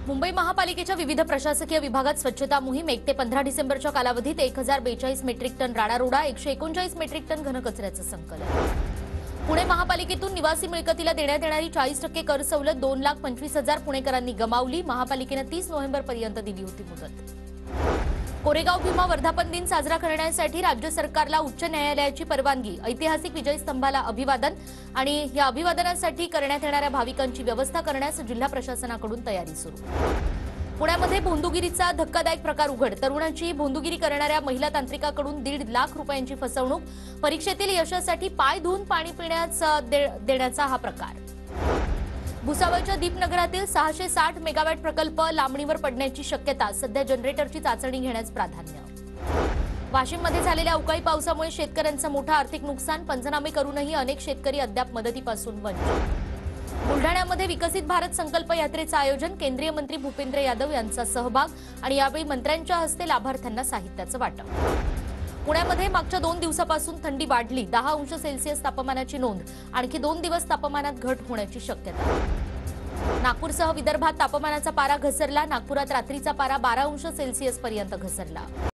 मुंबई महापालिकेच्या विविध प्रशासकीय विभागात स्वच्छता मोहीम 1 ते 15 डिसेंबरच्या कालावधीत 1042 मेट्रिक टन राडारोडा, 139 मेट्रिक टन घनकचऱ्याचं संकलन। पुणे महापालिकेतून निवासी मिळकतीला देण्यात येणारी 40% कर सवलत 2,25,000 पुणेकरांनी गमावली। महापालिकेने 30 नोव्हेंबरपर्यंत दिली होती मुदत। कोरेगाव भीमा वर्धापन दिन साजरा करण्यासाठी राज्य सरकारला उच्च न्यायालयाची परवानगी। ऐतिहासिक विजय स्तंभाला अभिवादन आणि या अभिवादनासाठी करण्यात येणाऱ्या भाविकांची व्यवस्था करण्यास जिल्हा प्रशासनाकडून तयारी सुरू। पुण्यामध्ये भोंदूगिरीचा धक्कादायक प्रकार उघड। तरुणाची भोंदूगिरी करणाऱ्या महिला तांत्रिकाकडून 1.5 लाख रुपयांची फसवणूक। परीक्षेतील यशासाठी पाय धुवून पाणी पिण्यास देण्याचा हा प्रकार। भुसावळच्या दीपनगरातील 660 मेगावॅट प्रकल्प लांबणीवर पडण्याची शक्यता। सध्या जनरेटरची चाचणी घेण्यास प्राधान्य। वाशिममध्ये झालेल्या अवकाळी पावसामुळे शेतकऱ्यांचं मोठं आर्थिक नुकसान। पंचनामे करूनही अनेक शेतकरी अद्याप मदतीपासून वंचित। बुलढाण्यामध्ये विकसित भारत संकल्प यात्रेचं आयोजन। केंद्रीय मंत्री भूपेंद्र यादव यांचा सहभाग आणि यावेळी मंत्र्यांच्या हस्ते लाभार्थ्यांना साहित्याचं वाटप। पुण्यामध्ये मागच्या 2 दिवसापासून थंडी वाढली। 10 अंश सेल्सिअस तापमानाची नोंद। आणखी 2 दिवस तापमानात घट होण्याची शक्यता। नागपूरसह विदर्भात तापमानाचा पारा घसरला। नागपुरात रात्रीचा पारा 12 अंश सेल्सिअस पर्यंत घसरला।